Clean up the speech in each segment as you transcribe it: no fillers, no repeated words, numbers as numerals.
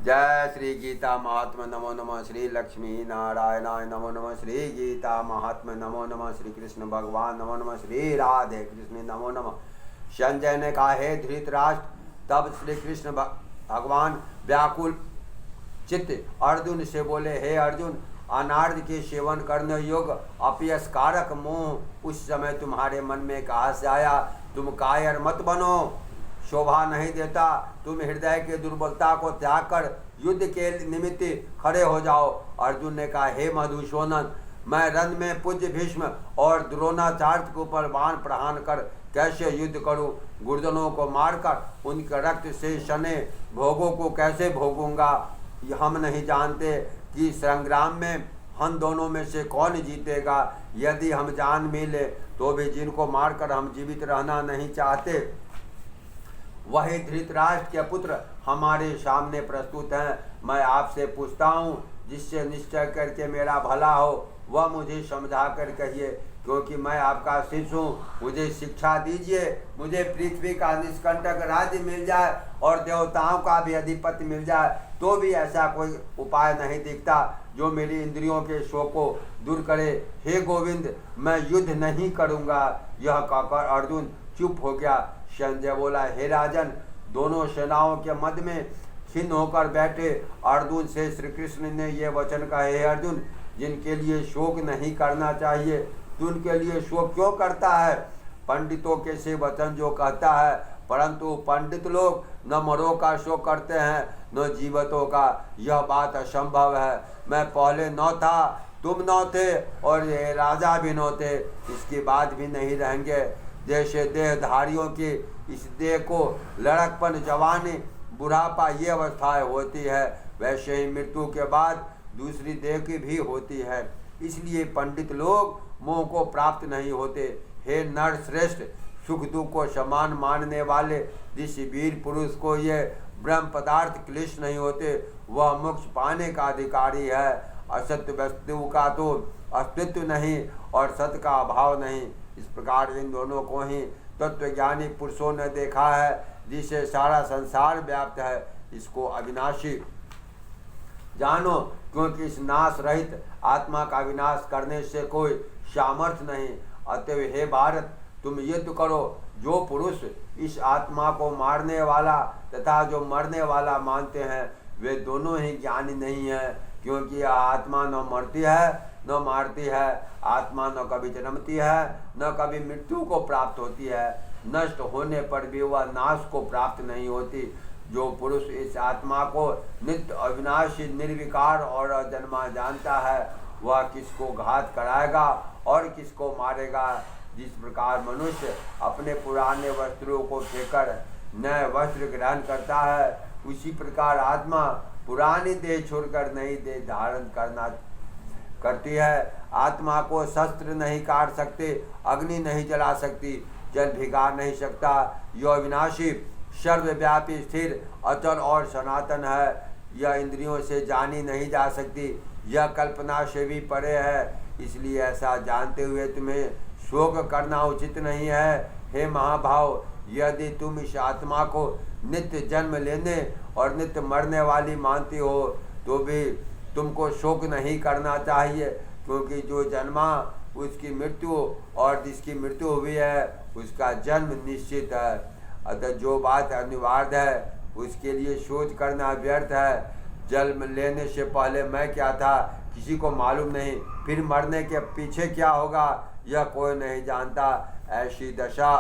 जय श्री गीता महात्मा नमो नमः। श्री लक्ष्मी नारायणाय नमो नमः। श्री गीता महात्मा नमो नमः। श्री कृष्ण भगवान नमो नमः। श्री राधे कृष्ण नमो नमः। संजय ने कहा, हे धृतराष्ट्र। तब श्री कृष्ण भगवान व्याकुल चित्त अर्जुन से बोले, हे अर्जुन, अनार्थ के सेवन करने योग्य अपयस कारक मोह उस समय तुम्हारे मन में कहाँ से आया? तुम कायर मत बनो, शोभा नहीं देता। तुम हृदय के दुर्बलता को त्याग कर युद्ध के निमित्त खड़े हो जाओ। अर्जुन ने कहा, हे मधुसूदन, मैं रन में पूज्य भीष्म और द्रोणाचार्य के ऊपर बाण प्रहार कर कैसे युद्ध करूं? गुरुजनों को मारकर उनके रक्त से सने भोगों को कैसे भोगूंगा? हम नहीं जानते कि संग्राम में हम दोनों में से कौन जीतेगा। यदि हम जान मिले तो भी जिनको मारकर हम जीवित रहना नहीं चाहते, वही धृतराष्ट्र के पुत्र हमारे सामने प्रस्तुत हैं। मैं आपसे पूछता हूँ, जिससे निश्चय करके मेरा भला हो वह मुझे समझा कर कहिए, क्योंकि मैं आपका शिष्य हूँ। मुझे शिक्षा दीजिए। मुझे पृथ्वी का निष्कंटक राज्य मिल जाए और देवताओं का भी अधिपति मिल जाए तो भी ऐसा कोई उपाय नहीं दिखता जो मेरी इंद्रियों के शोक को दूर करे। हे गोविंद, मैं युद्ध नहीं करूँगा। यह कहकर अर्जुन चुप हो गया। संजय बोला, हे राजन, दोनों सेनाओं के मध्य में खिन्न होकर बैठे अर्जुन से श्री कृष्ण ने ये वचन कहे, हे अर्जुन, जिनके लिए शोक नहीं करना चाहिए तू उनके लिए शोक क्यों करता है? पंडितों के से वचन जो कहता है, परंतु पंडित लोग न मरों का शोक करते हैं न जीवतों का। यह बात असंभव है। मैं पहले न था, तुम न थे और ये राजा भी न थे, इसकी बात भी नहीं रहेंगे। जैसे देहधारियों की इस देह को लड़कपन, जवानी, बुढ़ापा ये अवस्थाएं होती है, वैसे ही मृत्यु के बाद दूसरी देह की भी होती है। इसलिए पंडित लोग मोह को प्राप्त नहीं होते। हे नर श्रेष्ठ, सुख दुख को समान मानने वाले जिस वीर पुरुष को ये ब्रह्म पदार्थ क्लेश नहीं होते, वह मोक्ष पाने का अधिकारी है। असत्य वस्तु का तो अस्तित्व नहीं और सत्य का अभाव नहीं। इस प्रकार इन दोनों को ही तत्वज्ञानी पुरुषों ने देखा है, जिसे सारा संसार व्याप्त है। इसको अविनाशी जानो, क्योंकि इस नाश रहित आत्मा का विनाश करने से कोई सामर्थ्य नहीं। अतएव हे भारत, तुम युद्ध करो। जो पुरुष इस आत्मा को मारने वाला तथा जो मरने वाला मानते हैं, वे दोनों ही ज्ञानी नहीं है, क्योंकि यह आत्मा न मरती है न मारती है। आत्मा न कभी जन्मती है न कभी मृत्यु को प्राप्त होती है। नष्ट होने पर भी वह नाश को प्राप्त नहीं होती। जो पुरुष इस आत्मा को नित्य अविनाशी, निर्विकार और अजन्मा जानता है, वह किसको घात कराएगा और किसको मारेगा। जिस प्रकार मनुष्य अपने पुराने वस्त्रों को फेंकर नए वस्त्र ग्रहण करता है, उसी प्रकार आत्मा पुरानी देह छोड़कर नई देह धारण करती है। आत्मा को शस्त्र नहीं काट सकते, अग्नि नहीं जला सकती, जल भिगा नहीं सकता। यह विनाशी, सर्वव्यापी, स्थिर, अचल और सनातन है। यह इंद्रियों से जानी नहीं जा सकती। यह कल्पना से भी परे है। इसलिए ऐसा जानते हुए तुम्हें शोक करना उचित नहीं है। हे महाभाव, यदि तुम इस आत्मा को नित्य जन्म लेने और नित्य मरने वाली मानती हो तो भी तुमको शोक नहीं करना चाहिए, क्योंकि जो जन्मा उसकी मृत्यु और जिसकी मृत्यु हुई है उसका जन्म निश्चित है। अतः जो बात अनिवार्य है उसके लिए सोच करना व्यर्थ है। जन्म लेने से पहले मैं क्या था किसी को मालूम नहीं, फिर मरने के पीछे क्या होगा यह कोई नहीं जानता। ऐसी दशा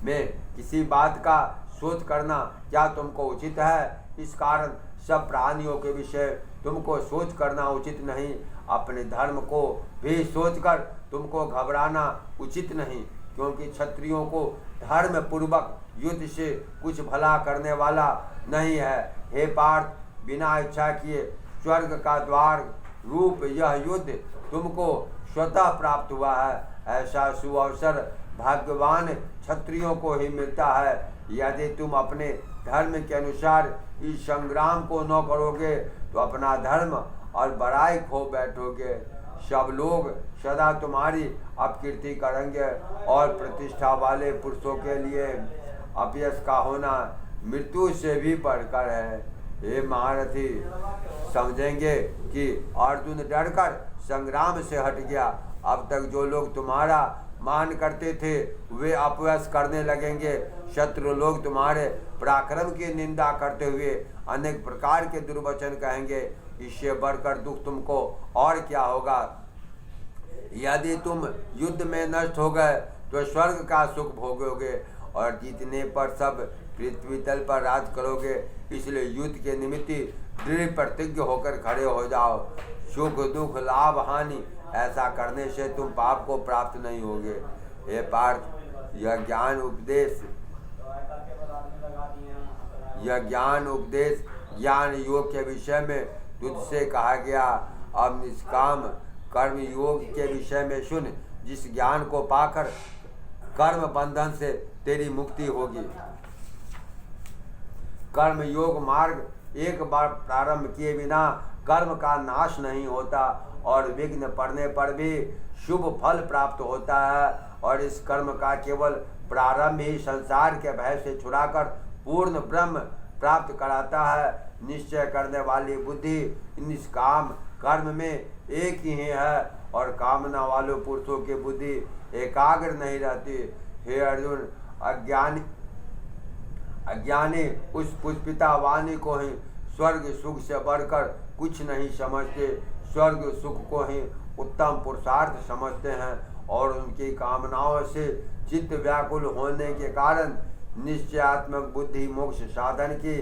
में किसी बात का सोच करना क्या तुमको उचित है? इस कारण सब प्राणियों के विषय तुमको सोच करना उचित नहीं। अपने धर्म को भी सोचकर तुमको घबराना उचित नहीं, क्योंकि क्षत्रियों को धर्म पूर्वक युद्ध से कुछ भला करने वाला नहीं है। हे पार्थ, बिना इच्छा किए स्वर्ग का द्वार रूप यह युद्ध तुमको स्वतः प्राप्त हुआ है। ऐसा सुअवसर भाग्यवान क्षत्रियों को ही मिलता है। यदि तुम अपने धर्म के अनुसार इस संग्राम को न करोगे तो अपना धर्म और बड़ाई खो बैठोगे। सब लोग सदा तुम्हारी अपकीर्ति करेंगे और प्रतिष्ठा वाले पुरुषों के लिए अपयश का होना मृत्यु से भी बढ़कर है। हे महारथी, समझेंगे कि अर्जुन डरकर संग्राम से हट गया। अब तक जो लोग तुम्हारा मान करते थे वे अपयश करने लगेंगे। शत्रु लोग तुम्हारे पराक्रम की निंदा करते हुए अनेक प्रकार के दुर्वचन कहेंगे। इससे बढ़कर दुख तुमको और क्या होगा। यदि तुम युद्ध में नष्ट हो गए तो स्वर्ग का सुख भोगोगे और जीतने पर सब पृथ्वी तल पर राज करोगे। इसलिए युद्ध के निमित्त दृढ़ प्रतिज्ञ होकर खड़े हो जाओ। सुख दुख लाभ हानि ऐसा करने से तुम पाप को प्राप्त नहीं होगे। हे पार्थ, यह ज्ञान उपदेश ज्ञान योग के विषय में तुझसे कहा गया। अब निष्काम कर्म योग के विषय में सुन, जिस ज्ञान को पाकर कर्म बंधन से तेरी मुक्ति होगी। कर्म योग मार्ग एक बार प्रारंभ किए बिना कर्म का नाश नहीं होता और विघ्न पड़ने पर भी शुभ फल प्राप्त होता है। और इस कर्म का केवल प्रारंभ ही संसार के भय से छुड़ाकर पूर्ण ब्रह्म प्राप्त कराता है। निश्चय करने वाली बुद्धि निष्काम कर्म में एक ही है और कामना वाले पुरुषों की बुद्धि एकाग्र नहीं रहती। हे अर्जुन, अज्ञानी उस पुष्पिता वाणी को ही स्वर्ग सुख से बढ़कर कुछ नहीं समझते। स्वर्ग सुख को ही उत्तम पुरुषार्थ समझते हैं और उनकी कामनाओं से चित्त व्याकुल होने के कारण निश्चयात्मक बुद्धि मोक्ष साधन की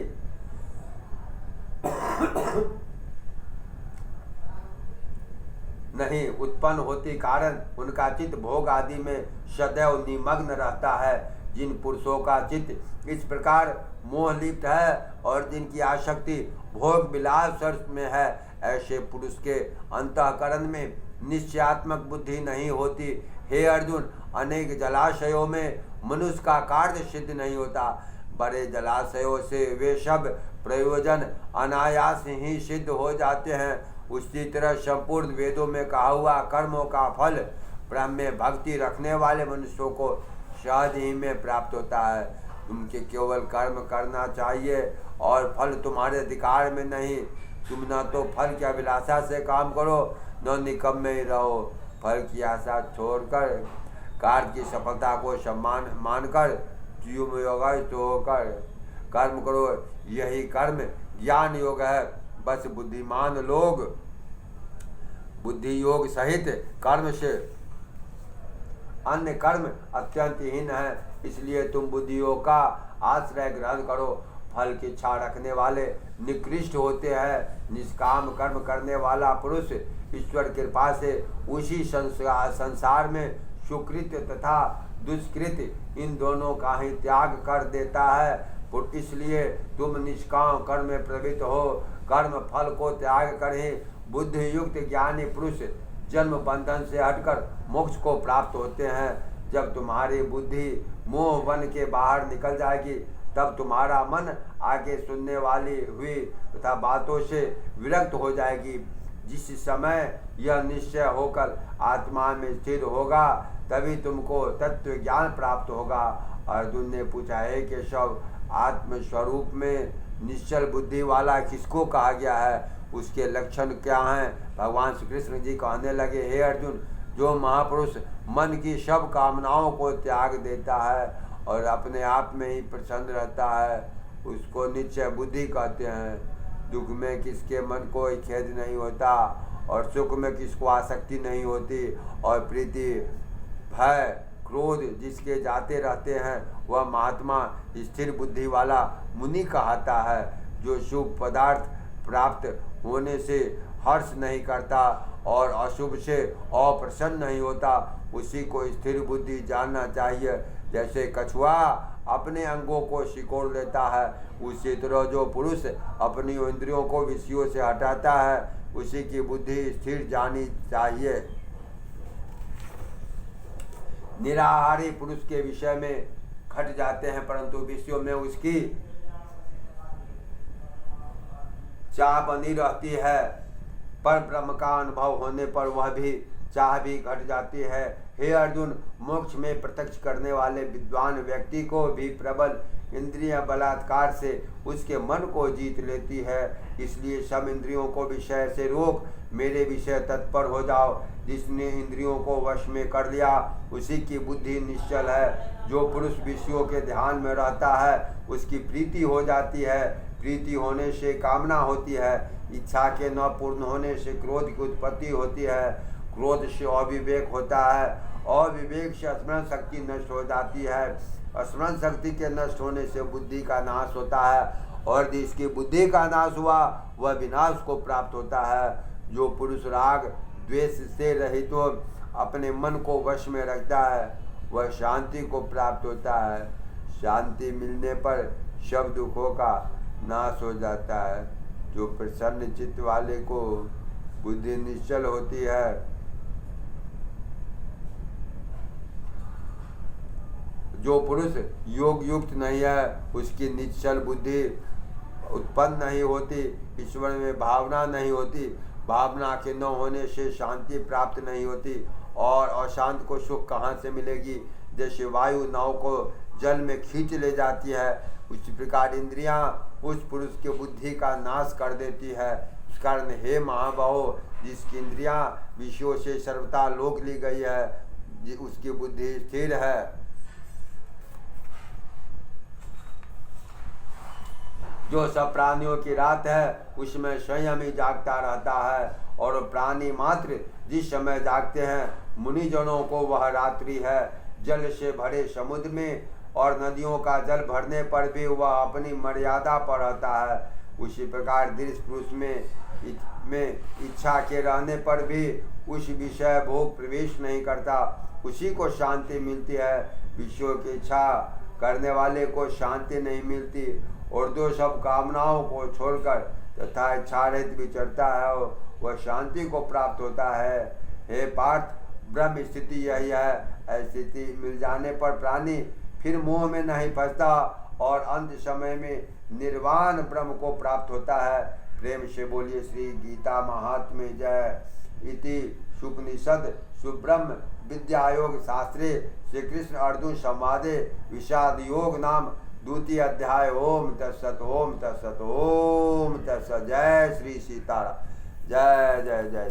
नहीं उत्पन्न होती कारण उनका चित्त भोग आदि में सदैव निमग्न रहता है। जिन पुरुषों का चित्त इस प्रकार मोहलिप्त है और जिनकी आसक्ति भोग विलास में है, ऐसे पुरुष के अंतःकरण में निश्चयात्मक बुद्धि नहीं होती। हे अर्जुन, अनेक जलाशयों में मनुष्य का कार्य सिद्ध नहीं होता। बड़े जलाशयों से वे सब प्रयोजन अनायास ही सिद्ध हो जाते हैं। उसी तरह संपूर्ण वेदों में कहा हुआ कर्मों का फल ब्रह्म में भक्ति रखने वाले मनुष्यों को सहज ही में प्राप्त होता है। तुमके केवल कर्म करना चाहिए और फल तुम्हारे अधिकार में नहीं। तुम न तो फल की अभिलाषा से काम करो न निकम्मे ही रहो। फल की आशा छोड़कर कार्य की सफलता को सम्मान मानकर जीवयोग होकर कर्म करो। यही कर्म ज्ञान योग है। बस बुद्धिमान लोग बुद्धि योग सहित कर्म से अन्य कर्म अत्यंत हीन है। इसलिए तुम बुद्धि योग का आश्रय ग्रहण करो। फल की इच्छा रखने वाले निकृष्ट होते हैं। निष्काम कर्म करने वाला पुरुष ईश्वर कृपा से उसी संसार में सुकृत तथा दुष्कृत इन दोनों का ही त्याग कर देता है। इसलिए तुम निष्काम कर्म में प्रवृत्त हो। कर्म फल को त्याग कर ही बुद्धि युक्त ज्ञानी पुरुष जन्म बंधन से हटकर मोक्ष को प्राप्त होते हैं। जब तुम्हारी बुद्धि मोह बन के बाहर निकल जाएगी तब तुम्हारा मन आगे सुनने वाली हुई तथा बातों से विरक्त हो जाएगी। जिस समय यह निश्चय होकर आत्मा में स्थिर होगा तभी तुमको तत्व ज्ञान प्राप्त होगा। अर्जुन ने पूछा, है केशव, आत्मस्वरूप में निश्चल बुद्धि वाला किसको कहा गया है, उसके लक्षण क्या हैं। भगवान श्री कृष्ण जी कहने लगे, हे अर्जुन, जो महापुरुष मन की सब कामनाओं को त्याग देता है और अपने आप में ही प्रसन्न रहता है उसको निश्चय बुद्धि कहते हैं। दुख में किसके मन को खेद नहीं होता और सुख में किसको आसक्ति नहीं होती और प्रीति भय क्रोध जिसके जाते रहते हैं वह महात्मा स्थिर बुद्धि वाला मुनि कहता है। जो शुभ पदार्थ प्राप्त होने से हर्ष नहीं करता और अशुभ से अप्रसन्न नहीं होता उसी को स्थिर बुद्धि जानना चाहिए। जैसे कछुआ अपने अंगों को सिकोड़ लेता है उसी तरह जो पुरुष अपनी इंद्रियों को विषयों से हटाता है उसी की बुद्धि स्थिर जानी चाहिए। निराहारी पुरुष के विषय में खट जाते हैं परंतु विषयों में उसकी चाह बनी रहती है। पर ब्रह्म का अनुभव होने पर वह भी चाह भी घट जाती है। हे अर्जुन, मोक्ष में प्रत्यक्ष करने वाले विद्वान व्यक्ति को भी प्रबल इंद्रियां बलात्कार से उसके मन को जीत लेती है। इसलिए सब इंद्रियों को विषय से रोक मेरे विषय तत्पर हो जाओ। जिसने इंद्रियों को वश में कर लिया उसी की बुद्धि निश्चल है। जो पुरुष विषयों के ध्यान में रहता है उसकी प्रीति हो जाती है। प्रीति होने से कामना होती है। इच्छा के न पूर्ण होने से क्रोध की उत्पत्ति होती है। क्रोध से अविवेक होता है। अविवेक से स्मरण शक्ति नष्ट हो जाती है। स्मरण शक्ति के नष्ट होने से बुद्धि का नाश होता है और जिसकी बुद्धि का नाश हुआ वह विनाश को प्राप्त होता है। जो पुरुष राग द्वेष से रहित तो अपने मन को वश में रखता है वह शांति को प्राप्त होता है। शांति मिलने पर सब दुखों का नाश हो जाता है। जो प्रसन्न चित्त वाले को बुद्धि निश्चल होती है, जो पुरुष योग युक्त नहीं है उसकी निश्चल बुद्धि उत्पन्न नहीं होती। ईश्वर में भावना नहीं होती। भावना के न होने से शांति प्राप्त नहीं होती और अशांत को सुख कहाँ से मिलेगी। जैसे वायु नाव को जल में खींच ले जाती है उसी प्रकार इंद्रियां उस पुरुष के बुद्धि का नाश कर देती है। इस कारण हे महाबाहो, जिसकी इंद्रियां विषयों से सर्वथा रोक ली गई है उसकी बुद्धि स्थिर है। जो सब प्राणियों की रात है उसमें स्वयं ही जागता रहता है और प्राणी मात्र जिस समय जागते हैं मुनिजनों को वह रात्रि है। जल से भरे समुद्र में और नदियों का जल भरने पर भी वह अपनी मर्यादा पर रहता है। उसी प्रकार दृश्य पुरुष में इच्छा के रहने पर भी उस विषय भोग प्रवेश नहीं करता। उसी को शांति मिलती है। विषयों की इच्छा करने वाले को शांति नहीं मिलती और जो सब कामनाओं को छोड़कर तथा इच्छा रहित विचरता है वह शांति को प्राप्त होता है। हे पार्थ, ब्रह्म स्थिति यही है। ऐसी स्थिति मिल जाने पर प्राणी फिर मोह में नहीं फंसता और अंत समय में निर्वाण ब्रह्म को प्राप्त होता है। प्रेम से बोलिए श्री गीता महात्म्य जय। इति शुकनिषद सुब्रह्म विद्यायोग शास्त्रे श्री कृष्ण अर्जुन संवादे विषाद योग नाम द्वितीय अध्याय। ओम तत्सत ओम तत्सत ओम तत्सत। जय श्री सीताराम। जय जय जय।